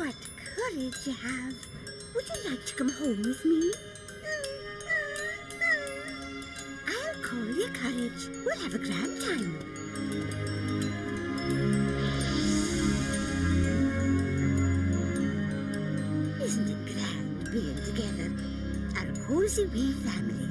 What courage you have. Would you like to come home with me? I'll call you Courage. We'll have a grand time. Isn't it grand being together? Our cozy wee family.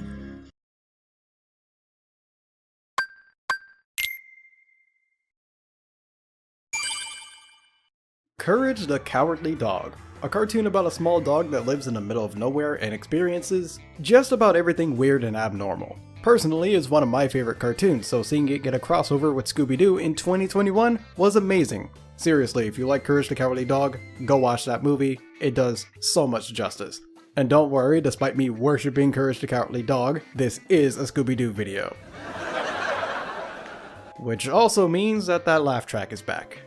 Courage the Cowardly Dog, a cartoon about a small dog that lives in the middle of nowhere and experiences just about everything weird and abnormal. Personally, it's one of my favorite cartoons, so seeing it get a crossover with Scooby-Doo in 2021 was amazing. Seriously, if you like Courage the Cowardly Dog, go watch that movie. It does so much justice. And don't worry, despite me worshipping Courage the Cowardly Dog, this is a Scooby-Doo video. Which also means that laugh track is back.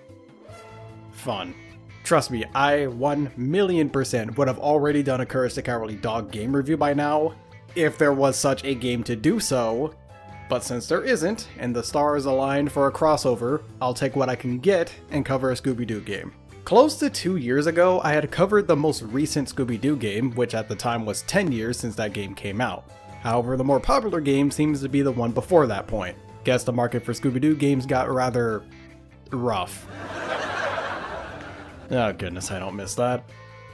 Fun. Trust me, I 1,000,000% would have already done a Courage the Cowardly Dog game review by now, if there was such a game to do so. But since there isn't, and the stars aligned for a crossover, I'll take what I can get and cover a Scooby-Doo game. Close to 2 years ago, I had covered the most recent Scooby-Doo game, which at the time was 10 years since that game came out. However, the more popular game seems to be the one before that point. Guess the market for Scooby-Doo games got rather rough. Oh goodness, I don't miss that.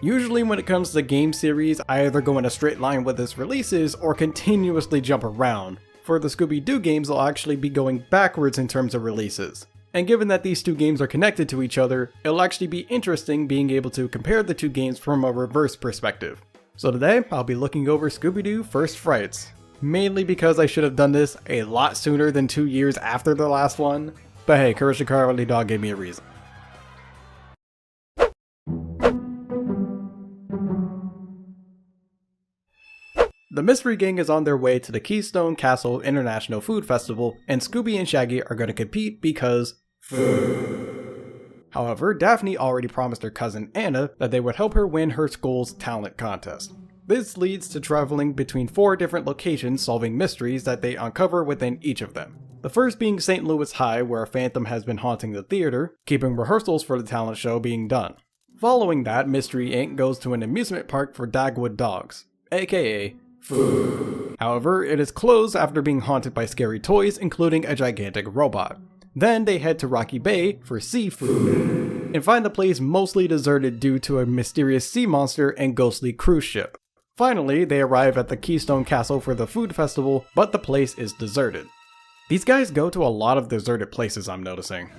Usually when it comes to the game series, I either go in a straight line with its releases or continuously jump around. For the Scooby-Doo games, I'll actually be going backwards in terms of releases. And given that these two games are connected to each other, it'll actually be interesting being able to compare the two games from a reverse perspective. So today, I'll be looking over Scooby-Doo First Frights. Mainly because I should have done this a lot sooner than 2 years after the last one. But hey, Courage the Cowardly Dog gave me a reason. The Mystery Gang is on their way to the Keystone Castle International Food Festival, and Scooby and Shaggy are going to compete because food. However, Daphne already promised her cousin Anna that they would help her win her school's talent contest. This leads to traveling between 4 different locations solving mysteries that they uncover within each of them. The first being St. Louis High, where a phantom has been haunting the theater, keeping rehearsals for the talent show being done. Following that, Mystery Inc. goes to an amusement park for Dagwood dogs, aka food. However, it is closed after being haunted by scary toys, including a gigantic robot. Then they head to Rocky Bay for seafood, and find the place mostly deserted due to a mysterious sea monster and ghostly cruise ship. Finally, they arrive at the Keystone Castle for the food festival, but the place is deserted. These guys go to a lot of deserted places, I'm noticing.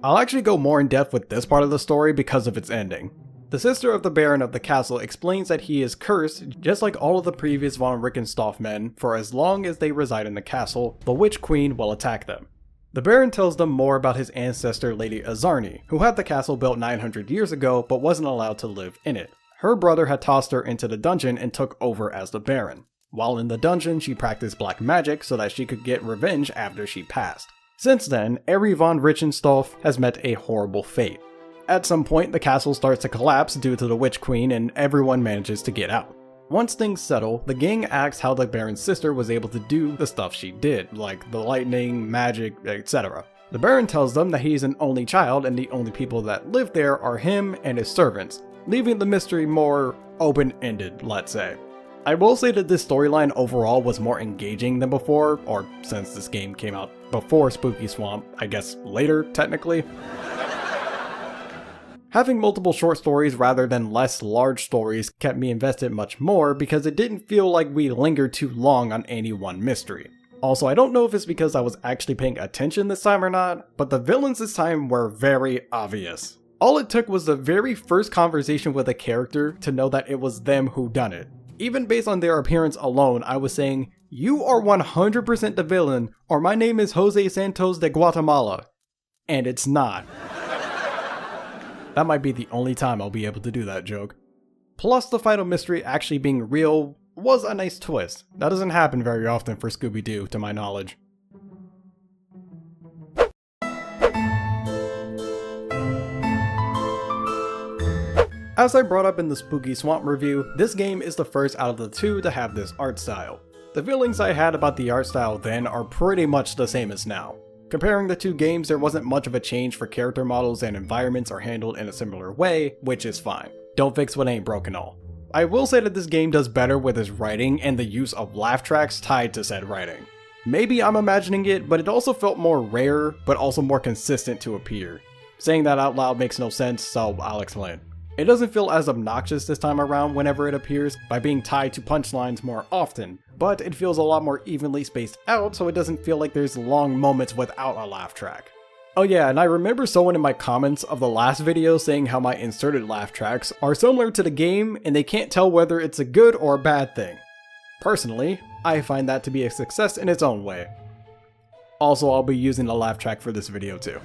I'll actually go more in depth with this part of the story because of its ending. The sister of the Baron of the castle explains that he is cursed, just like all of the previous von Rickenstorff men, for as long as they reside in the castle, the Witch Queen will attack them. The Baron tells them more about his ancestor Lady Azarni, who had the castle built 900 years ago but wasn't allowed to live in it. Her brother had tossed her into the dungeon and took over as the Baron. While in the dungeon, she practiced black magic so that she could get revenge after she passed. Since then, every von Rickenstorff has met a horrible fate. At some point, the castle starts to collapse due to the Witch Queen and everyone manages to get out. Once things settle, the gang asks how the Baron's sister was able to do the stuff she did, like the lightning, magic, etc. The Baron tells them that he's an only child and the only people that live there are him and his servants, leaving the mystery more open-ended, let's say. I will say that this storyline overall was more engaging than before, or since this game came out before Spooky Swamp, I guess later, technically. Having multiple short stories rather than less large stories kept me invested much more because it didn't feel like we lingered too long on any one mystery. Also, I don't know if it's because I was actually paying attention this time or not, but the villains this time were very obvious. All it took was the very first conversation with a character to know that it was them who done it. Even based on their appearance alone, I was saying, "You are 100% the villain, or my name is Jose Santos de Guatemala." And it's not. That might be the only time I'll be able to do that joke. Plus, the final mystery actually being real was a nice twist. That doesn't happen very often for Scooby-Doo, to my knowledge. As I brought up in the Spooky Swamp review, this game is the first out of the two to have this art style. The feelings I had about the art style then are pretty much the same as now. Comparing the two games, there wasn't much of a change for character models, and environments are handled in a similar way, which is fine. Don't fix what ain't broke and all. I will say that this game does better with its writing and the use of laugh tracks tied to said writing. Maybe I'm imagining it, but it also felt more rare, but also more consistent to appear. Saying that out loud makes no sense, so I'll explain. It doesn't feel as obnoxious this time around whenever it appears by being tied to punchlines more often, but it feels a lot more evenly spaced out, so it doesn't feel like there's long moments without a laugh track. Oh yeah, and I remember someone in my comments of the last video saying how my inserted laugh tracks are similar to the game and they can't tell whether it's a good or a bad thing. Personally, I find that to be a success in its own way. Also, I'll be using a laugh track for this video too.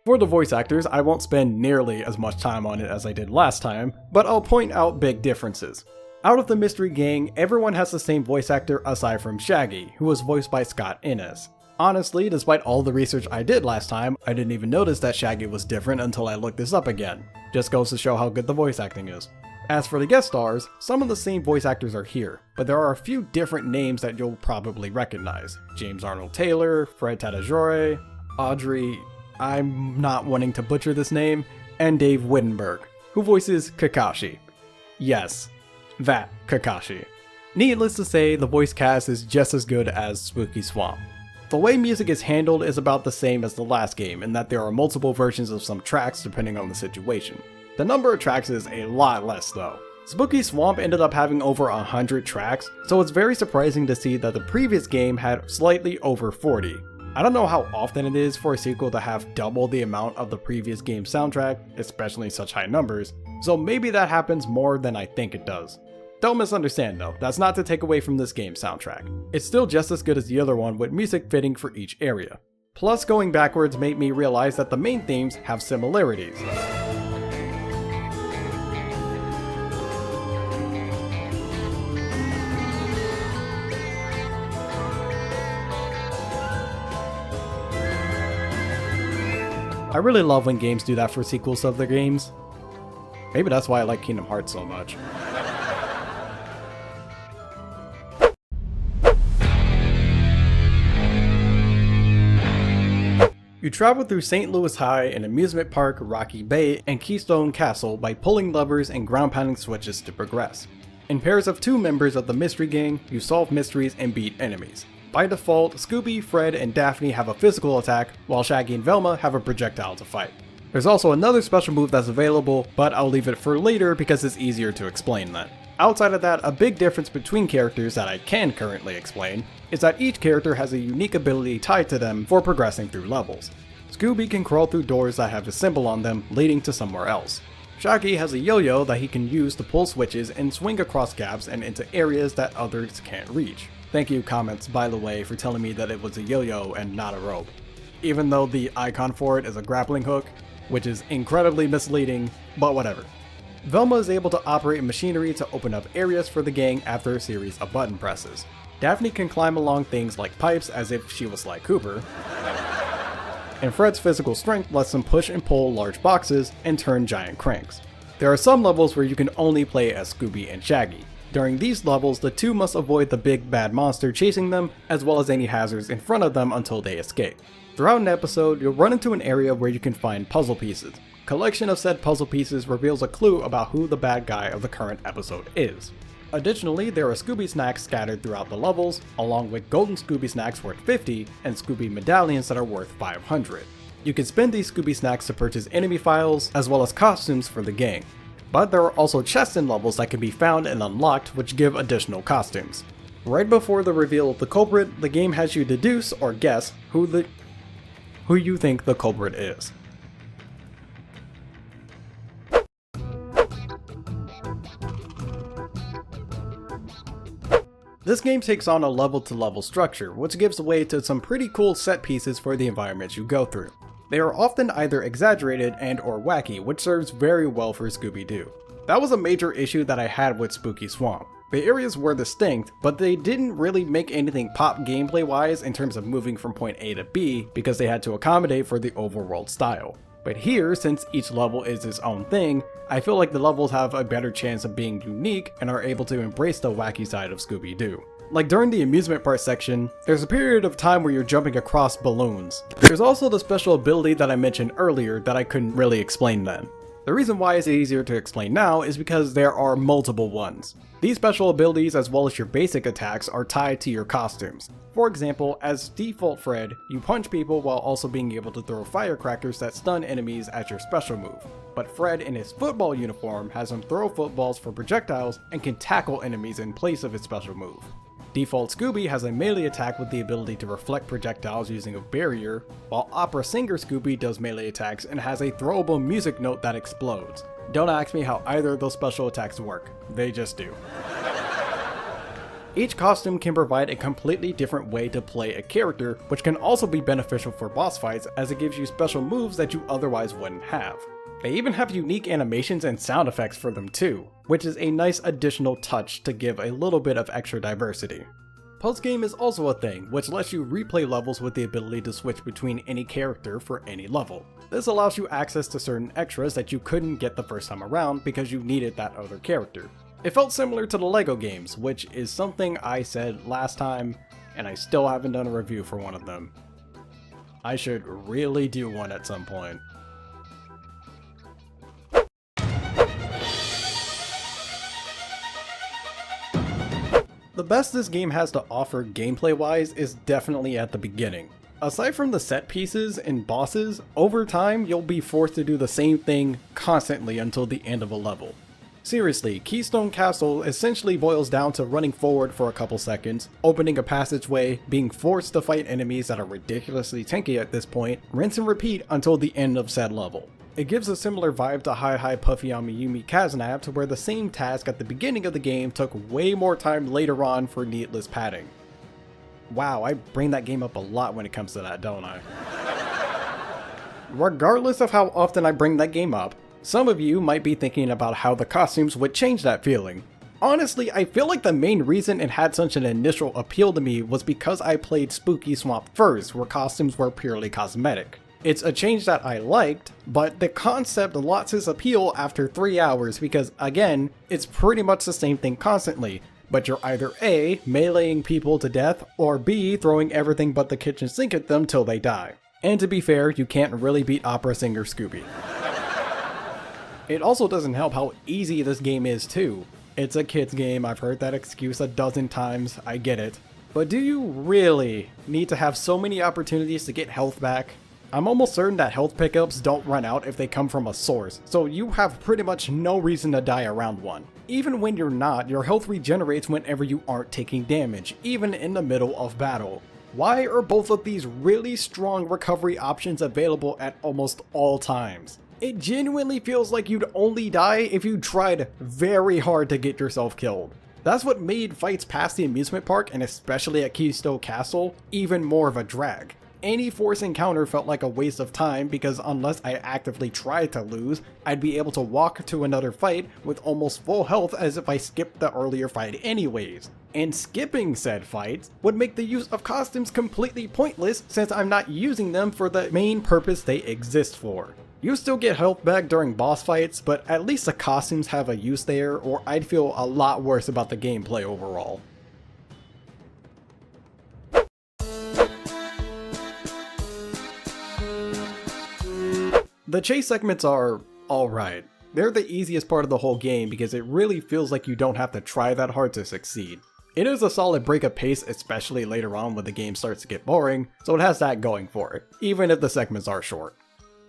For the voice actors, I won't spend nearly as much time on it as I did last time, but I'll point out big differences. Out of the Mystery Gang, everyone has the same voice actor aside from Shaggy, who was voiced by Scott Innes. Honestly, despite all the research I did last time, I didn't even notice that Shaggy was different until I looked this up again. Just goes to show how good the voice acting is. As for the guest stars, some of the same voice actors are here, but there are a few different names that you'll probably recognize. James Arnold Taylor, Fred Tatasciore, Audrey, I'm not wanting to butcher this name, and Dave Wittenberg, who voices Kakashi. Yes, that Kakashi. Needless to say, the voice cast is just as good as Spooky Swamp. The way music is handled is about the same as the last game in that there are multiple versions of some tracks depending on the situation. The number of tracks is a lot less though. Spooky Swamp ended up having over 100 tracks, so it's very surprising to see that the previous game had slightly over 40. I don't know how often it is for a sequel to have double the amount of the previous game's soundtrack, especially in such high numbers, so maybe that happens more than I think it does. Don't misunderstand though, that's not to take away from this game's soundtrack. It's still just as good as the other one with music fitting for each area. Plus, going backwards made me realize that the main themes have similarities. I really love when games do that for sequels of their games. Maybe that's why I like Kingdom Hearts so much. You travel through St. Louis High, an amusement park, Rocky Bay, and Keystone Castle by pulling levers and ground pounding switches to progress. In pairs of 2 members of the Mystery Gang, you solve mysteries and beat enemies. By default, Scooby, Fred, and Daphne have a physical attack, while Shaggy and Velma have a projectile to fight. There's also another special move that's available, but I'll leave it for later because it's easier to explain that. Outside of that, a big difference between characters that I can currently explain is that each character has a unique ability tied to them for progressing through levels. Scooby can crawl through doors that have a symbol on them leading to somewhere else. Shaggy has a yo-yo that he can use to pull switches and swing across gaps and into areas that others can't reach. Thank you, comments, by the way, for telling me that it was a yo-yo and not a rope. Even though the icon for it is a grappling hook, which is incredibly misleading, but whatever. Velma is able to operate machinery to open up areas for the gang after a series of button presses. Daphne can climb along things like pipes as if she was like Cooper. And Fred's physical strength lets him push and pull large boxes and turn giant cranks. There are some levels where you can only play as Scooby and Shaggy. During these levels, the two must avoid the big bad monster chasing them, as well as any hazards in front of them until they escape. Throughout an episode, you'll run into an area where you can find puzzle pieces. Collection of said puzzle pieces reveals a clue about who the bad guy of the current episode is. Additionally, there are Scooby snacks scattered throughout the levels, along with golden Scooby snacks worth 50 and Scooby medallions that are worth 500. You can spend these Scooby snacks to purchase enemy files, as well as costumes for the gang. But there are also chests in levels that can be found and unlocked which give additional costumes. Right before the reveal of the culprit, the game has you deduce or guess who you think the culprit is. This game takes on a level-to-level structure, which gives way to some pretty cool set pieces for the environments you go through. They are often either exaggerated and or wacky, which serves very well for Scooby-Doo. That was a major issue that I had with Spooky Swamp. The areas were distinct, but they didn't really make anything pop gameplay-wise in terms of moving from point A to B because they had to accommodate for the overworld style. But here, since each level is its own thing, I feel like the levels have a better chance of being unique and are able to embrace the wacky side of Scooby-Doo. Like during the amusement park section, there's a period of time where you're jumping across balloons. There's also the special ability that I mentioned earlier that I couldn't really explain then. The reason why it's easier to explain now is because there are multiple ones. These special abilities as well as your basic attacks are tied to your costumes. For example, as default Fred, you punch people while also being able to throw firecrackers that stun enemies as your special move. But Fred in his football uniform has him throw footballs for projectiles and can tackle enemies in place of his special move. Default Scooby has a melee attack with the ability to reflect projectiles using a barrier, while Opera Singer Scooby does melee attacks and has a throwable music note that explodes. Don't ask me how either of those special attacks work, they just do. Each costume can provide a completely different way to play a character, which can also be beneficial for boss fights as it gives you special moves that you otherwise wouldn't have. They even have unique animations and sound effects for them too, which is a nice additional touch to give a little bit of extra diversity. Postgame is also a thing, which lets you replay levels with the ability to switch between any character for any level. This allows you access to certain extras that you couldn't get the first time around because you needed that other character. It felt similar to the LEGO games, which is something I said last time, and I still haven't done a review for one of them. I should really do one at some point. The best this game has to offer gameplay-wise is definitely at the beginning. Aside from the set pieces and bosses, over time you'll be forced to do the same thing constantly until the end of a level. Seriously, Keystone Castle essentially boils down to running forward for a couple seconds, opening a passageway, being forced to fight enemies that are ridiculously tanky at this point, rinse and repeat until the end of said level. It gives a similar vibe to Hi Hi Puffy Amiyumi Kaznab, to where the same task at the beginning of the game took way more time later on for needless padding. Wow, I bring that game up a lot when it comes to that, don't I? Regardless of how often I bring that game up, some of you might be thinking about how the costumes would change that feeling. Honestly, I feel like the main reason it had such an initial appeal to me was because I played Spooky Swamp first, where costumes were purely cosmetic. It's a change that I liked, but the concept lost its appeal after 3 hours because, again, it's pretty much the same thing constantly, but you're either A, meleeing people to death, or B, throwing everything but the kitchen sink at them till they die. And to be fair, you can't really beat Opera Singer Scooby. It also doesn't help how easy this game is too. It's a kid's game, I've heard that excuse a dozen times, I get it. But do you really need to have so many opportunities to get health back? I'm almost certain that health pickups don't run out if they come from a source, so you have pretty much no reason to die around one. Even when you're not, your health regenerates whenever you aren't taking damage, even in the middle of battle. Why are both of these really strong recovery options available at almost all times? It genuinely feels like you'd only die if you tried very hard to get yourself killed. That's what made fights past the amusement park, and especially at Keystone Castle, even more of a drag. Any force encounter felt like a waste of time because unless I actively tried to lose, I'd be able to walk to another fight with almost full health as if I skipped the earlier fight anyways. And skipping said fights would make the use of costumes completely pointless since I'm not using them for the main purpose they exist for. You still get health back during boss fights, but at least the costumes have a use there, or I'd feel a lot worse about the gameplay overall. The chase segments are alright. They're the easiest part of the whole game because it really feels like you don't have to try that hard to succeed. It is a solid break of pace, especially later on when the game starts to get boring, so it has that going for it, even if the segments are short.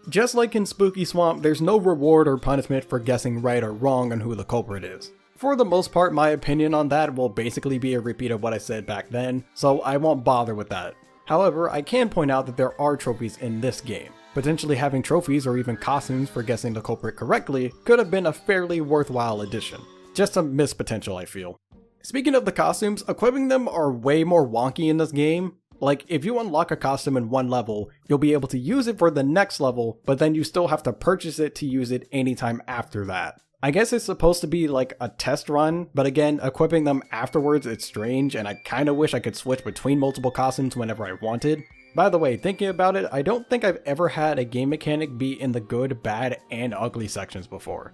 Just like in Spooky Swamp, there's no reward or punishment for guessing right or wrong on who the culprit is. For the most part, my opinion on that will basically be a repeat of what I said back then, so I won't bother with that. However, I can point out that there are trophies in this game. Potentially having trophies or even costumes for guessing the culprit correctly could have been a fairly worthwhile addition. Just a missed potential, I feel. Speaking of the costumes, equipping them are way more wonky in this game. Like, if you unlock a costume in one level, you'll be able to use it for the next level, but then you still have to purchase it to use it anytime after that. I guess it's supposed to be like a test run, but again, equipping them afterwards it's strange, and I kinda wish I could switch between multiple costumes whenever I wanted. By the way, thinking about it, I don't think I've ever had a game mechanic be in the good, bad, and ugly sections before.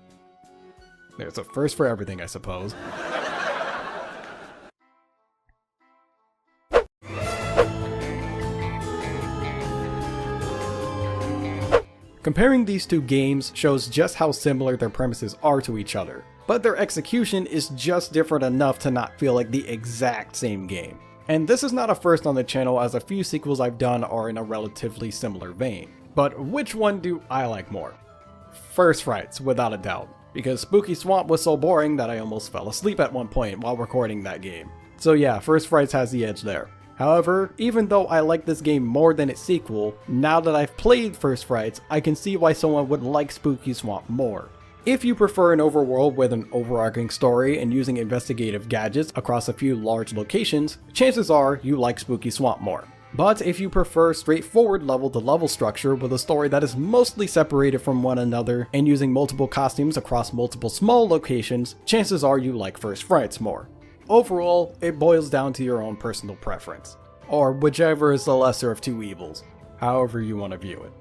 There's a first for everything, I suppose. Comparing these two games shows just how similar their premises are to each other, but their execution is just different enough to not feel like the exact same game. And this is not a first on the channel, as a few sequels I've done are in a relatively similar vein. But which one do I like more? First Frights, without a doubt, because Spooky Swamp was so boring that I almost fell asleep at one point while recording that game. So yeah, First Frights has the edge there. However, even though I like this game more than its sequel, now that I've played First Frights, I can see why someone would like Spooky Swamp more. If you prefer an overworld with an overarching story and using investigative gadgets across a few large locations, chances are you like Spooky Swamp more. But if you prefer straightforward level-to-level structure with a story that is mostly separated from one another and using multiple costumes across multiple small locations, chances are you like First Frights more. Overall, it boils down to your own personal preference, or whichever is the lesser of two evils, however you want to view it.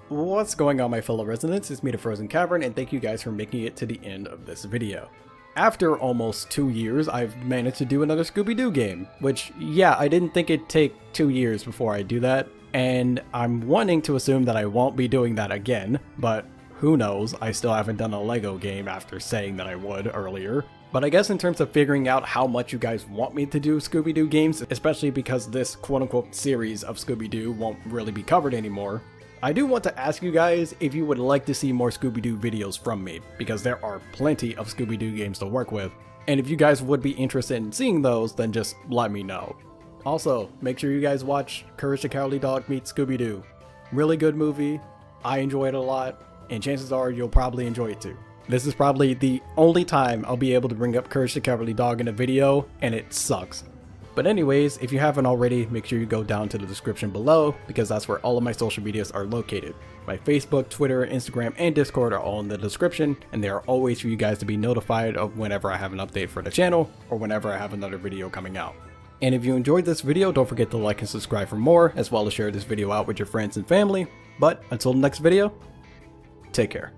What's going on, my fellow residents? It's me, TheFrozenCavern, and thank you guys for making it to the end of this video. After almost 2 years, I've managed to do another Scooby-Doo game, which, yeah, I didn't think it'd take 2 years before I do that, and I'm wanting to assume that I won't be doing that again, but who knows, I still haven't done a Lego game after saying that I would earlier. But I guess in terms of figuring out how much you guys want me to do Scooby-Doo games, especially because this quote-unquote series of Scooby-Doo won't really be covered anymore, I do want to ask you guys if you would like to see more Scooby-Doo videos from me, because there are plenty of Scooby-Doo games to work with, and if you guys would be interested in seeing those, then just let me know. Also, make sure you guys watch Courage the Cowardly Dog Meets Scooby-Doo. Really good movie, I enjoy it a lot, and chances are you'll probably enjoy it too. This is probably the only time I'll be able to bring up Courage the Cowardly Dog in a video, and it sucks. But anyways, if you haven't already, make sure you go down to the description below, because that's where all of my social medias are located. My Facebook, Twitter, Instagram, and Discord are all in the description, and they are always for you guys to be notified of whenever I have an update for the channel, or whenever I have another video coming out. And if you enjoyed this video, don't forget to like and subscribe for more, as well as share this video out with your friends and family. But until the next video, take care.